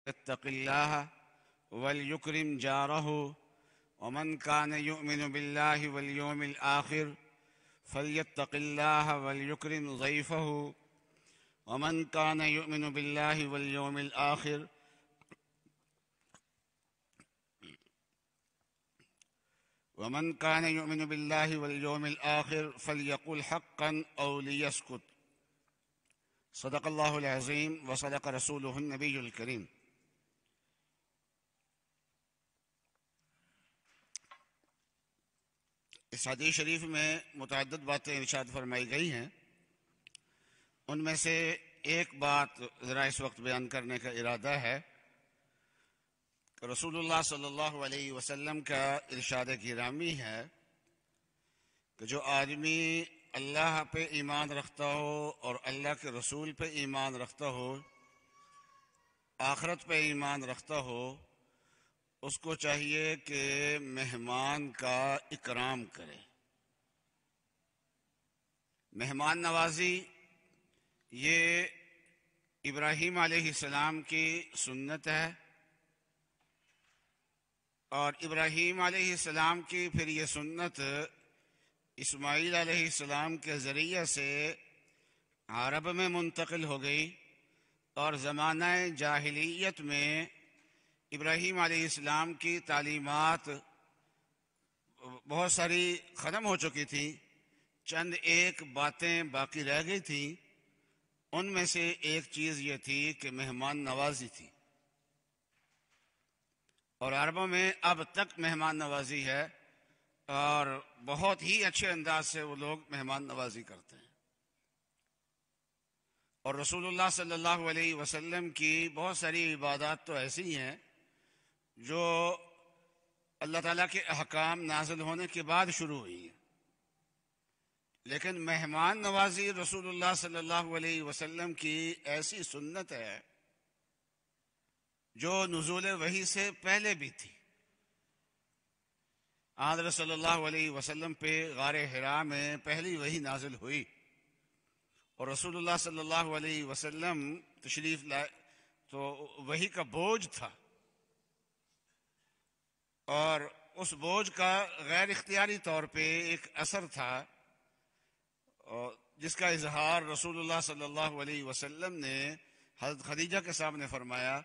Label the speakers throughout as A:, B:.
A: يتق الله وليكرم جاره ومن كان يؤمن بالله واليوم الآخر فليتق الله وليكرم ضيفه ومن كان يؤمن بالله واليوم الآخر فليقل حقا أو ليسكت. صدق الله العظيم وصدق رسوله النبي الكريم. اس حدیث شریف میں متعدد باتیں ارشاد فرمائی گئی ہیں. ان میں سے ایک بات ذرا اس وقت بیان کرنے کا ارادہ ہے کہ رسول اللہ صلی اللہ علیہ وسلم کا ارشاد گرامی ہے کہ جو آدمی اللہ پہ ایمان رکھتا ہو اور اللہ کے رسول پہ ایمان رکھتا ہو، آخرت پہ ایمان رکھتا ہو، اس کو چاہیے کہ مہمان کا اکرام کرے. مہمان نوازی یہ ابراہیم علیہ السلام کی سنت ہے، اور ابراہیم علیہ السلام کی پھر یہ سنت اسماعیل علیہ السلام کے ذریعے سے عرب میں منتقل ہو گئی، اور زمانہ جاہلیت میں ابراہیم علیہ السلام کی تعلیمات بہت ساری ختم ہو چکی تھیں، چند ایک باتیں باقی رہ گئی تھیں. ان میں سے ایک چیز یہ تھی کہ مہمان نوازی تھی، اور عربوں میں اب تک مہمان نوازی ہے، اور بہت ہی اچھے انداز سے وہ لوگ مہمان نوازی کرتے ہیں. اور رسول اللہ صلی اللہ علیہ وسلم کی بہت ساری عبادات تو ایسی ہیں جو اللہ تعالیٰ کے احکام نازل ہونے کے بعد شروع ہوئی ہیں، لیکن مہمان نوازی رسول اللہ صلی اللہ علیہ وسلم کی ایسی سنت ہے جو نزول وحی سے پہلے بھی تھی. حضرت صلی اللہ علیہ وسلم پہ غار حرا میں پہلی وحی نازل ہوئی، اور رسول اللہ صلی اللہ علیہ وسلم تشریف لائے تو وحی کا بوجھ تھا، اور اس بوجھ کا غیر اختیاری طور پہ ایک اثر تھا جس کا اظہار رسول اللہ صلی اللہ علیہ وسلم نے حضرت خدیجہ کے سامنے فرمایا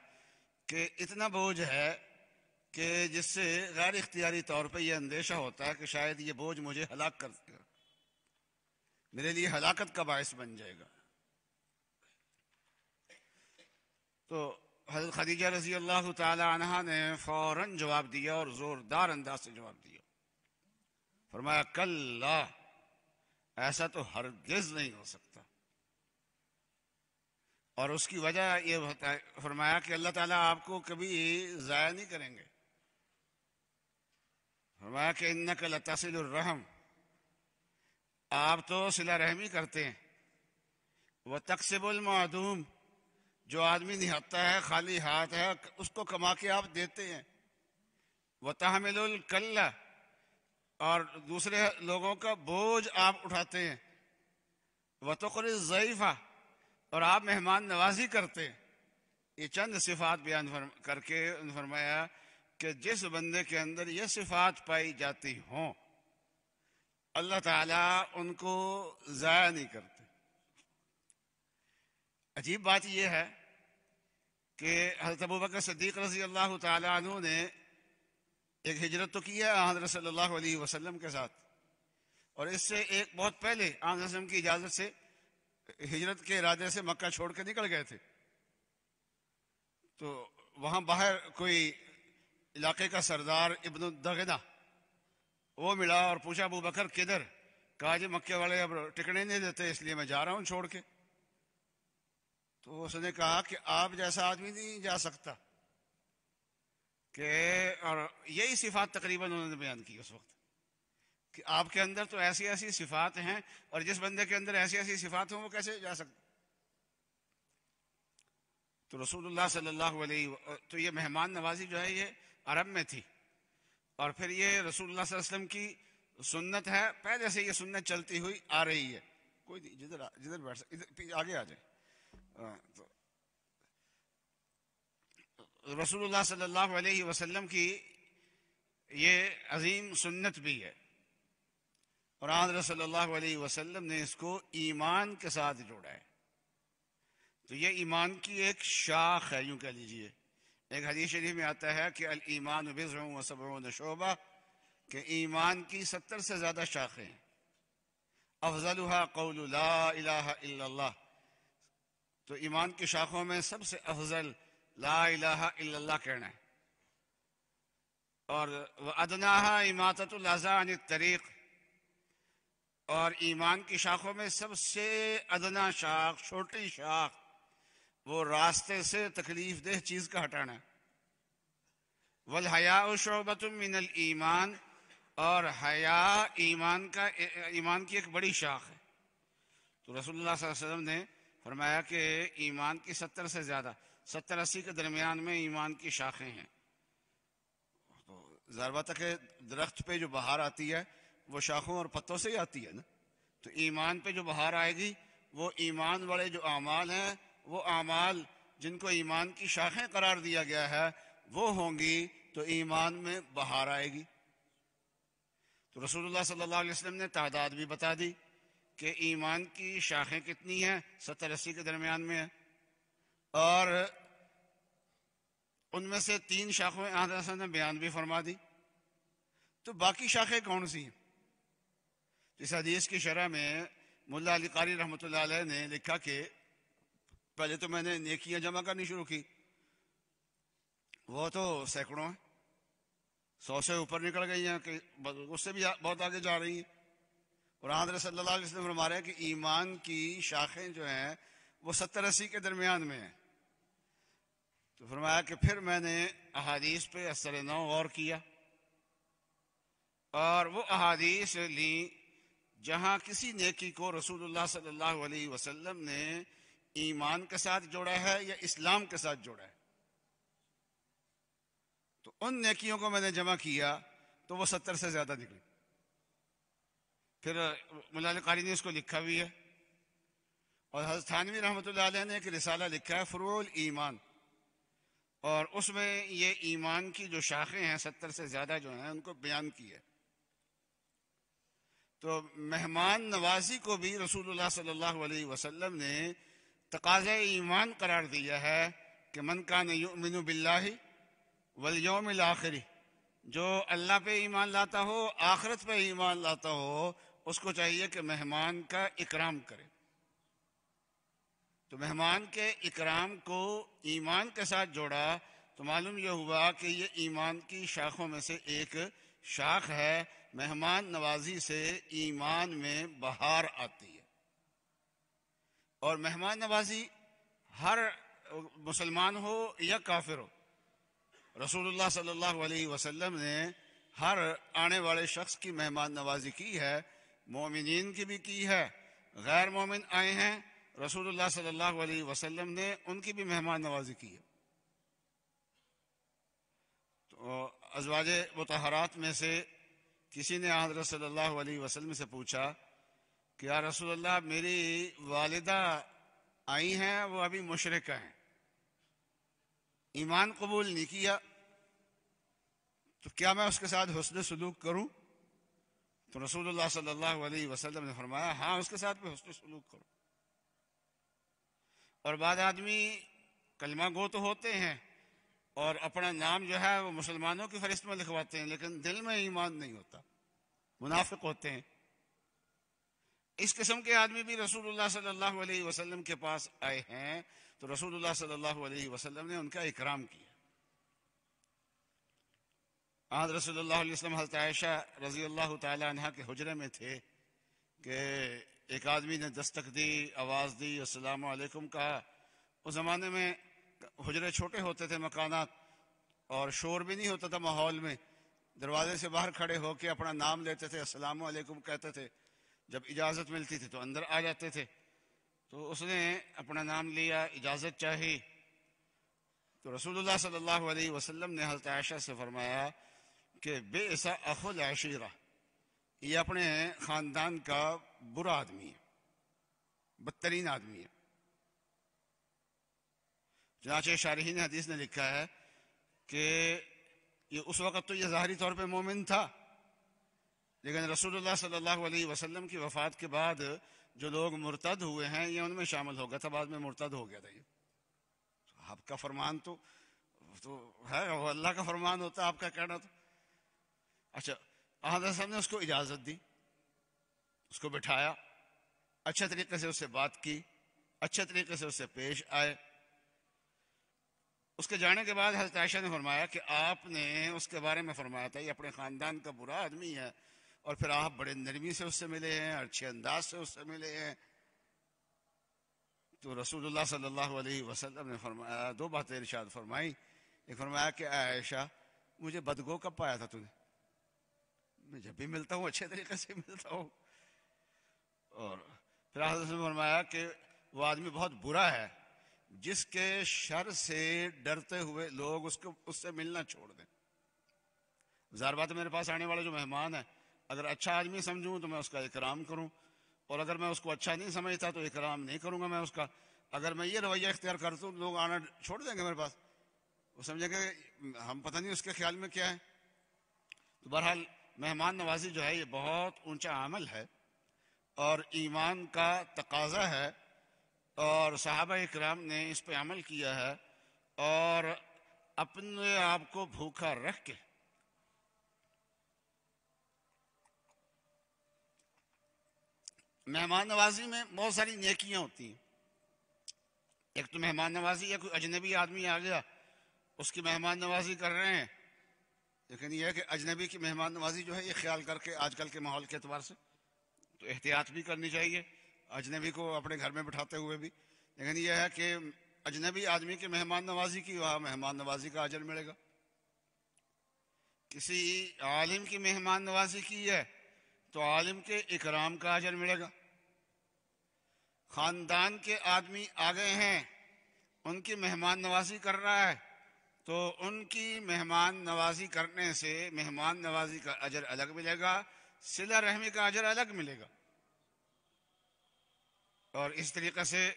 A: کہ اتنا بوجھ ہے کہ جس سے غیر اختیاری طور پہ یہ اندیشہ ہوتا ہے کہ شاید یہ بوجھ مجھے ہلاک کر دے گا، میرے لیے ہلاکت کا باعث بن جائے گا. تو حضرت خدیجہ رضی اللہ تعالی عنہا نے فوراً جواب دیا، اور زوردار انداز سے جواب دیا. فرمایا کلا، ایسا تو ہرگز نہیں ہو سکتا. اور اس کی وجہ یہ فرمایا کہ اللہ تعالیٰ آپ کو کبھی ضائع نہیں کریں گے. فرمایا کہ انک لتصل الرحم، آپ تو صلہ رحمی کرتے ہیں. وتکسب المعدوم، جو آدمی نہتا ہے، خالی ہاتھ ہے، اس کو کما کے آپ دیتے ہیں. وتحمل الکل، اور دوسرے لوگوں کا بوجھ آپ اٹھاتے ہیں. وتقری الضیف، اور آپ مہمان نوازی کرتے ہیں. یہ چند صفات بیان کر کے فرمایا کہ جس بندے کے اندر یہ صفات پائی جاتی ہوں اللہ تعالیٰ ان کو ضائع نہیں کرتے. عجیب بات یہ ہے کہ حضرت ابوبکر صدیق رضی اللہ تعالیٰ عنہ نے ایک ہجرت تو کی ہے حضرت صلی اللہ علیہ وسلم کے ساتھ، اور اس سے ایک بہت پہلے حضرت صلی اللہ علیہ وسلم کی اجازت سے ہجرت کے ارادے سے مکہ چھوڑ کے نکل گئے تھے. تو وہاں باہر کوئی علاقے کا سردار ابن الدغنہ وہ ملا اور پوچھا ابو بکر کدھر؟ کہا جی مکے والے اب ٹکنے نہیں دیتے، اس لیے میں جا رہا ہوں چھوڑ کے. تو اس نے کہا کہ آپ جیسا آدمی نہیں جا سکتا، کہ اور یہی صفات تقریباً انہوں نے بیان کی اس وقت کہ آپ کے اندر تو ایسی ایسی صفات ہیں، اور جس بندے کے اندر ایسی ایسی صفات ہوں وہ کیسے جا سکتا. تو رسول اللہ صلی اللہ علیہ تو یہ مہمان نوازی جو ہے یہ عرب میں تھی، اور پھر یہ رسول اللہ صلی اللہ علیہ وسلم کی سنت ہے، پہلے سے یہ سنت چلتی ہوئی آ رہی ہے. کوئی نہیں، جدھر بیٹھ سکتے آگے آ جائیں. رسول اللہ صلی اللہ علیہ وسلم کی یہ عظیم سنت بھی ہے، اور حضرت صلی اللہ علیہ وسلم نے اس کو ایمان کے ساتھ جوڑا ہے۔ تو یہ ایمان کی ایک شاخ ہے، یوں کہہ لیجئے۔ ایک حدیث شریف میں آتا ہے کہ الایمان بضع و سبعون شعبہ، کہ ایمان کی 70 سے زیادہ شاخیں ہیں۔ افضلها قول لا الہ الا اللہ، تو ایمان کی شاخوں میں سب سے افضل لا الہ الا اللہ کہنا ہے۔ اور وَأَدْنَاهَا إِمَاطَةُ الْأَذَى عَنِ الطَّرِيقِ، اور ایمان کی شاخوں میں سب سے ادنا شاخ، چھوٹی شاخ، وہ راستے سے تکلیف دہ چیز کا ہٹانا ہے۔ وَالْحَيَاءُ شُعْبَةٌ مِّنَ الْإِيمَانِ، اور حیا ایمان کی ایک بڑی شاخ ہے۔ تو رسول اللہ صلی اللہ علیہ وسلم نے فرمایا کہ ایمان کی 70 سے زیادہ، 70-80 کے درمیان میں ایمان کی شاخیں ہیں۔ تو ظاہر بات ہے کہ درخت پہ جو بہار آتی ہے وہ شاخوں اور پتوں سے ہی آتی ہے نا، تو ایمان پہ جو بہار آئے گی وہ ایمان والے جو اعمال ہیں، وہ اعمال جن کو ایمان کی شاخیں قرار دیا گیا ہے وہ ہوں گی، تو ایمان میں بہار آئے گی۔ تو رسول اللہ صلی اللہ علیہ وسلم نے تعداد بھی بتا دی کہ ایمان کی شاخیں کتنی ہیں، 70-80 کے درمیان میں ہیں، اور ان میں سے 3 شاخیں حضرت نے بیان بھی فرما دی۔ تو باقی شاخیں کون سی ہیں؟ اس حدیث کی شرح میں ملا علی قاری رحمۃ اللہ علیہ نے لکھا کہ پہلے تو میں نے نیکیاں جمع کرنی شروع کی، وہ تو سینکڑوں ہیں، 100 سے اوپر نکل گئی ہیں، کہ اس سے بھی بہت آگے جا رہی ہیں۔ اور حضرت صلی اللہ علیہ وسلم فرما رہے ہیں کہ ایمان کی شاخیں جو ہیں وہ 70-80 کے درمیان میں ہیں۔ تو فرمایا کہ پھر میں نے احادیث پہ اثر نو غور کیا، اور وہ احادیث لیں جہاں کسی نیکی کو رسول اللہ صلی اللہ علیہ وسلم نے ایمان کے ساتھ جوڑا ہے یا اسلام کے ساتھ جوڑا ہے۔ تو ان نیکیوں کو میں نے جمع کیا تو وہ 70 سے زیادہ نکلی۔ پھر مولا علی قاری نے اس کو لکھا بھی ہے، اور حضرت تھانوی رحمۃ اللہ علیہ نے ایک رسالہ لکھا ہے فروع الایمان، اور اس میں یہ ایمان کی جو شاخیں ہیں 70 سے زیادہ جو ہیں ان کو بیان کیا ہے۔ تو مہمان نوازی کو بھی رسول اللہ صلی اللہ علیہ وسلم نے تقاضۂ ایمان قرار دیا ہے کہ من کان یؤمن باللہ والیوم الآخر، جو اللہ پہ ایمان لاتا ہو، آخرت پہ ایمان لاتا ہو، اس کو چاہیے کہ مہمان کا اکرام کرے۔ تو مہمان کے اکرام کو ایمان کے ساتھ جوڑا تو معلوم یہ ہوا کہ یہ ایمان کی شاخوں میں سے ایک شاخ ہے۔ مہمان نوازی سے ایمان میں بہار آتی ہے، اور مہمان نوازی ہر مسلمان ہو یا کافر ہو، رسول اللہ صلی اللہ علیہ وسلم نے ہر آنے والے شخص کی مہمان نوازی کی ہے، مومنین کی بھی کی ہے، غیر مومن آئے ہیں رسول اللہ صلی اللہ علیہ وسلم نے ان کی بھی مہمان نوازی کی ہے۔ تو ازواج مطہرات میں سے کسی نے حضرت صلی اللہ علیہ وسلم سے پوچھا کہ یا رسول اللہ، میری والدہ آئی ہیں، وہ ابھی مشرکہ ہیں، ایمان قبول نہیں کیا، تو کیا میں اس کے ساتھ حسن سلوک کروں؟ تو رسول اللہ صلی اللہ علیہ وسلم نے فرمایا ہاں، اس کے ساتھ بھی حسن سلوک کرو۔ اور بعض آدمی کلمہ گو تو ہوتے ہیں اور اپنا نام جو ہے وہ مسلمانوں کی فہرست میں لکھواتے ہیں، لیکن دل میں ایمان نہیں ہوتا، منافق ہوتے ہیں۔ اس قسم کے آدمی بھی رسول اللہ صلی اللہ علیہ وسلم کے پاس آئے ہیں، تو رسول اللہ صلی اللہ علیہ وسلم نے ان کا اکرام کیا۔ حضرت صلی اللہ علیہ وسلم حضرت عائشہ رضی اللہ تعالی عنہ کے حجرے میں تھے کہ ایک آدمی نے دستک دی، آواز دی، السلام علیکم کہا۔ اس زمانے میں حجرے چھوٹے ہوتے تھے، مکانات، اور شور بھی نہیں ہوتا تھا ماحول میں، دروازے سے باہر کھڑے ہو کے اپنا نام لیتے تھے، السلام علیکم کہتے تھے، جب اجازت ملتی تھی تو اندر آ جاتے تھے۔ تو اس نے اپنا نام لیا، اجازت چاہی، تو رسول اللہ صلی اللہ علیہ وسلم نے حضرت عائشہ سے فرمایا کہ بئس اخو العشیرہ، یہ اپنے خاندان کا برا آدمی ہے، بدترین آدمی ہے۔ چنانچہ شارحین حدیث نے لکھا ہے کہ یہ اس وقت تو یہ ظاہری طور پہ مومن تھا، لیکن رسول اللہ صلی اللہ علیہ وسلم کی وفات کے بعد جو لوگ مرتد ہوئے ہیں یہ ان میں شامل ہو گیا تھا، بعد میں مرتد ہو گیا تھا۔ یہ آپ کا فرمان تو ہے، وہ اللہ کا فرمان ہوتا، آپ کا کہنا تو۔ اچھا، حضرت صاحب نے اس کو اجازت دی، اس کو بٹھایا، اچھے طریقے سے اس سے بات کی، اچھے طریقے سے اس سے پیش آئے۔ اس کے جانے کے بعد حضرت عائشہ نے فرمایا کہ آپ نے اس کے بارے میں فرمایا تھا یہ اپنے خاندان کا برا آدمی ہے، اور پھر آپ بڑے نرمی سے اس سے ملے ہیں، اچھے انداز سے اس سے ملے ہیں۔ تو رسول اللہ صلی اللہ علیہ وسلم نے فرمایا، دو باتیں ارشاد فرمائی۔ ایک فرمایا کہ عائشہ مجھے بدگو کب پایا تھا تو نے؟ میں جب بھی ملتا ہوں اچھے طریقے سے ملتا ہوں۔ اور پھر حضرت نے فرمایا کہ وہ آدمی بہت برا ہے جس کے شر سے ڈرتے ہوئے لوگ اس سے ملنا چھوڑ دیں۔ ظاہر بات ہے میرے پاس آنے والا جو مہمان ہے اگر اچھا آدمی سمجھوں تو میں اس کا اکرام کروں، اور اگر میں اس کو اچھا نہیں سمجھتا تو اکرام نہیں کروں گا میں اس کا۔ اگر میں یہ رویہ اختیار کرتا ہوں لوگ آنا چھوڑ دیں گے میرے پاس، وہ سمجھیں گے ہم پتہ نہیں اس کے خیال میں کیا ہے۔ تو بہرحال مہمان نوازی جو ہے یہ بہت اونچا عمل ہے اور ایمان کا تقاضا ہے، اور صحابہ اکرام نے اس پہ عمل کیا ہے، اور اپنے آپ کو بھوکا رکھ کے مہمان نوازی میں بہت ساری نیکیاں ہوتی ہیں۔ ایک تو مہمان نوازی ہے، کوئی اجنبی آدمی آ گیا اس کی مہمان نوازی کر رہے ہیں، لیکن یہ ہے کہ اجنبی کی مہمان نوازی جو ہے یہ خیال کر کے آج کل کے ماحول کے اعتبار سے تو احتیاط بھی کرنی چاہیے اجنبی کو اپنے گھر میں بٹھاتے ہوئے بھی، لیکن یہ ہے کہ اجنبی آدمی کی مہمان نوازی کی وہاں مہمان نوازی کا اجر ملے گا۔ کسی عالم کی مہمان نوازی کی ہے تو عالم کے اکرام کا اجر ملے گا۔ خاندان کے آدمی آ گئے ہیں، ان کی مہمان نوازی کر رہا ہے تو ان کی مہمان نوازی کرنے سے مہمان نوازی کا اجر الگ ملے گا، صلہ رحمی کا اجر الگ ملے گا۔ اور اس طریقے سے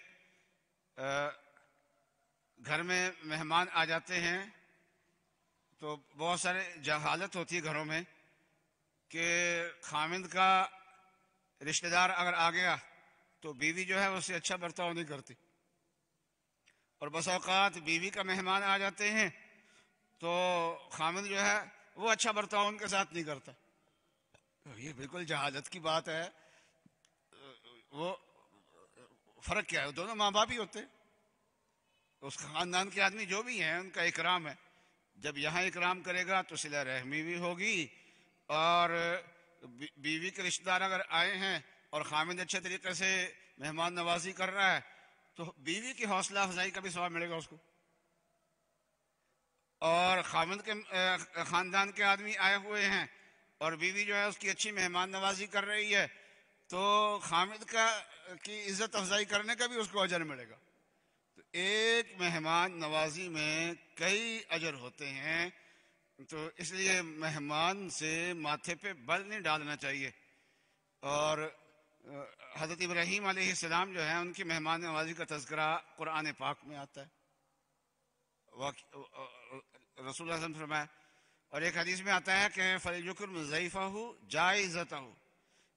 A: گھر میں مہمان آ جاتے ہیں تو بہت سارے جہالت ہوتی ہے گھروں میں کہ خامند کا رشتہ دار اگر آ گیا تو بیوی جو ہے اس سے اچھا برتاؤ نہیں کرتی، اور بس اوقات بیوی کا مہمان آ جاتے ہیں تو خامند جو ہے وہ اچھا برتاؤ ان کے ساتھ نہیں کرتا۔ یہ بالکل جہالت کی بات ہے۔ وہ فرق کیا ہے؟ دونوں ماں باپ ہی ہوتے، اس خاندان کے آدمی جو بھی ہیں ان کا اکرام ہے۔ جب یہاں اکرام کرے گا تو صلہ رحمی بھی ہوگی، اور بیوی کے رشتہ دار اگر آئے ہیں اور خامند اچھے طریقے سے مہمان نوازی کر رہا ہے تو بیوی کی حوصلہ افزائی کا بھی ثواب ملے گا اس کو، اور خامند کے خاندان کے آدمی آئے ہوئے ہیں اور بیوی جو ہے اس کی اچھی مہمان نوازی کر رہی ہے تو خامد کی عزت افزائی کرنے کا بھی اس کو اجر ملے گا۔ تو ایک مہمان نوازی میں کئی اجر ہوتے ہیں، تو اس لیے مہمان سے ماتھے پہ بل نہیں ڈالنا چاہیے۔ اور حضرت ابراہیم علیہ السلام جو ہے ان کی مہمان نوازی کا تذکرہ قرآن پاک میں آتا ہے، رسول اللہ صلی اللہ علیہ وسلم نے فرمایا، اور ایک حدیث میں آتا ہے کہ فَلْيُكْرِمْ ضَيْفَهُ جَائِزَتَهُ،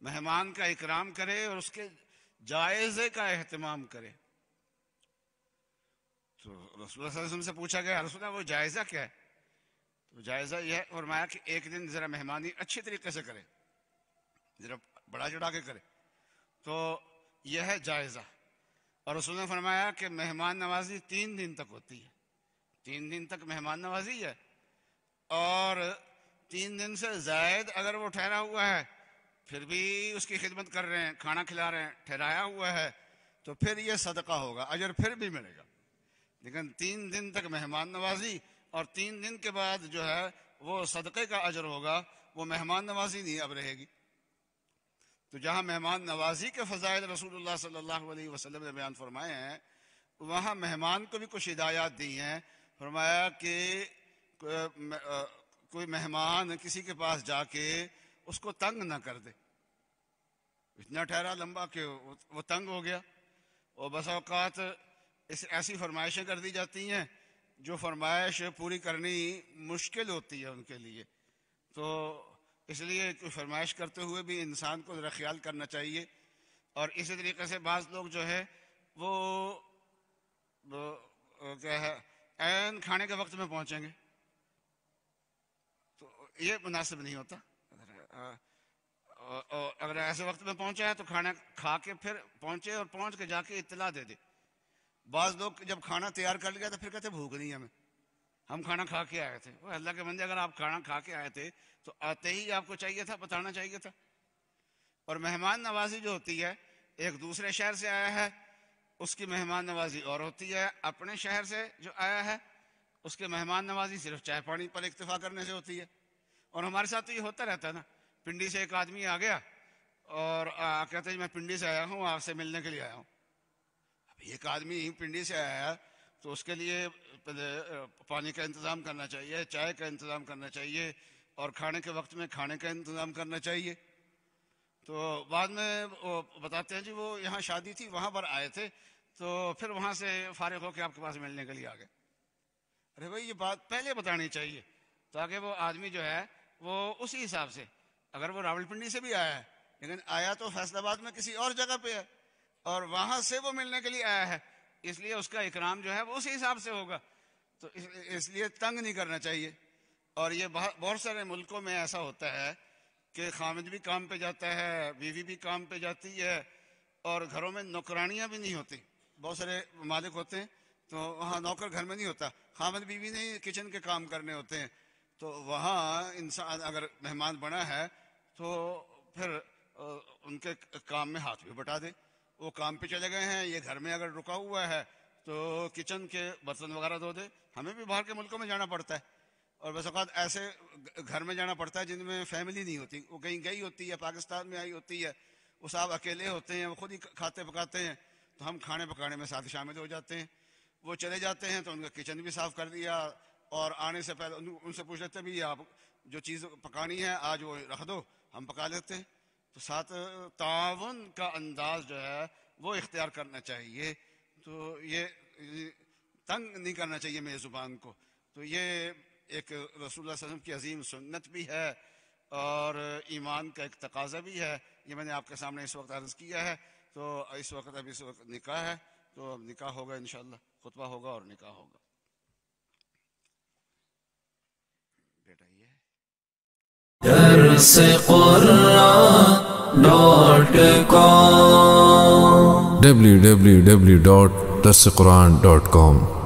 A: مہمان کا اکرام کرے اور اس کے جائزے کا اہتمام کرے۔ تو رسول اللہ صلی اللہ علیہ وسلم سے پوچھا گیا رسول اللہ وہ جائزہ کیا ہے؟ تو جائزہ یہ ہے، فرمایا کہ ایک دن ذرا مہمانی اچھی طریقے سے کرے، ذرا بڑا چڑھا کے کرے، تو یہ ہے جائزہ۔ اور رسول نے فرمایا کہ مہمان نوازی 3 دن تک ہوتی ہے، 3 دن تک مہمان نوازی ہے، اور 3 دن سے زائد اگر وہ ٹھہرا ہوا ہے پھر بھی اس کی خدمت کر رہے ہیں، کھانا کھلا رہے ہیں، ٹھہرایا ہوا ہے، تو پھر یہ صدقہ ہوگا، اجر پھر بھی ملے گا۔ لیکن 3 دن تک مہمان نوازی اور 3 دن کے بعد جو ہے وہ صدقے کا اجر ہوگا، وہ مہمان نوازی نہیں اب رہے گی۔ تو جہاں مہمان نوازی کے فضائل رسول اللہ صلی اللہ علیہ وسلم نے بیان فرمائے ہیں وہاں مہمان کو بھی کچھ ہدایات دی ہیں۔ فرمایا کہ کوئی مہمان کسی کے پاس جا کے اس کو تنگ نہ کر دے، اتنا ٹھہرا لمبا کہ وہ تنگ ہو گیا، اور بس اوقات ایسی فرمائشیں کر دی جاتی ہیں جو فرمائش پوری کرنی مشکل ہوتی ہے ان کے لیے، تو اس لیے کوئی فرمائش کرتے ہوئے بھی انسان کو ذرا خیال کرنا چاہیے۔ اور اسی طریقے سے بعض لوگ جو ہے وہ کیا ہے عین کھانے کے وقت میں پہنچیں گے، تو یہ مناسب نہیں ہوتا۔ اگر ایسے وقت میں پہنچا ہے تو کھانا کھا کے پھر پہنچے، اور پہنچ کے جا کے اطلاع دے دے۔ بعض لوگ جب کھانا تیار کر لیا تو پھر کہتے بھوک نہیں ہمیں، ہم کھانا کھا کے آئے تھے۔ وہ اللہ کے بندے، اگر آپ کھانا کھا کے آئے تھے تو آتے ہی آپ کو چاہیے تھا، بتانا چاہیے تھا۔ اور مہمان نوازی جو ہوتی ہے، ایک دوسرے شہر سے آیا ہے اس کی مہمان نوازی اور ہوتی ہے، اپنے شہر سے جو آیا ہے اس کے مہمان نوازی صرف چائے پانی پر اکتفا کرنے سے ہوتی ہے۔ اور ہمارے ساتھ تو یہ ہوتا رہتا ہے نا، پنڈی سے ایک آدمی آ گیا اور کہتے ہیں میں پنڈی سے آیا ہوں، آپ سے ملنے کے لیے آیا ہوں۔ اب ایک آدمی پنڈی سے آیا ہے تو اس کے لیے پانی کا انتظام کرنا چاہیے، چائے کا انتظام کرنا چاہیے، اور کھانے کے وقت میں کھانے کا انتظام کرنا چاہیے۔ تو بعد میں وہ بتاتے ہیں جی وہ یہاں شادی تھی وہاں پر آئے تھے، تو پھر وہاں سے فارغ ہو کے آپ کے پاس ملنے کے لیے آ گئے۔ ارے بھائی یہ بات پہلے بتانی چاہیے تاکہ وہ آدمی جو ہے وہ اسی حساب سے، اگر وہ راول پنڈی سے بھی آیا ہے لیکن آیا تو فیصل آباد میں کسی اور جگہ پہ ہے اور وہاں سے وہ ملنے کے لیے آیا ہے، اس لیے اس کا اکرام جو ہے وہ اسی حساب سے ہوگا۔ تو اس لیے تنگ نہیں کرنا چاہیے۔ اور یہ بہت سارے ملکوں میں ایسا ہوتا ہے کہ خامد بھی کام پہ جاتا ہے، بیوی بھی کام پہ جاتی ہے، اور گھروں میں نوکرانیاں بھی نہیں ہوتی۔ بہت سارے ممالک ہوتے ہیں تو وہاں نوکر گھر میں نہیں ہوتا، خامد بیوی نے کچن کے کام کرنے ہوتے ہیں۔ تو وہاں انسان اگر مہمان بنا ہے تو پھر ان کے کام میں ہاتھ بھی بٹا دے۔ وہ کام پہ چلے گئے ہیں، یہ گھر میں اگر رکا ہوا ہے تو کچن کے برتن وغیرہ دھو دے۔ ہمیں بھی باہر کے ملکوں میں جانا پڑتا ہے، اور بس اوقات ایسے گھر میں جانا پڑتا ہے جن میں فیملی نہیں ہوتی، وہ کہیں گئی ہوتی ہے، پاکستان میں آئی ہوتی ہے، وہ صاحب اکیلے ہوتے ہیں، وہ خود ہی کھاتے پکاتے ہیں، تو ہم کھانے پکانے میں ساتھ شامل ہو جاتے ہیں۔ وہ چلے جاتے ہیں تو ان کا کچن بھی صاف کر دیا، اور آنے سے پہلے ان سے پوچھ لیتے بھی آپ جو چیز پکانی ہے آج وہ رکھ دو، ہم پکا لیتے ہیں۔ تو ساتھ تعاون کا انداز جو ہے وہ اختیار کرنا چاہیے۔ تو یہ تنگ نہیں کرنا چاہیے میری زبان کو۔ تو یہ ایک رسول اللہ صلی اللہ علیہ وسلم کی عظیم سنت بھی ہے اور ایمان کا ایک تقاضا بھی ہے۔ یہ میں نے آپ کے سامنے اس وقت عرض کیا ہے۔ تو اس وقت نکاح ہے، تو اب نکاح ہوگا انشاءاللہ، خطبہ ہوگا اور نکاح ہوگا۔ بیٹا یہ
B: درس قرآن.com www.درسقرآن.com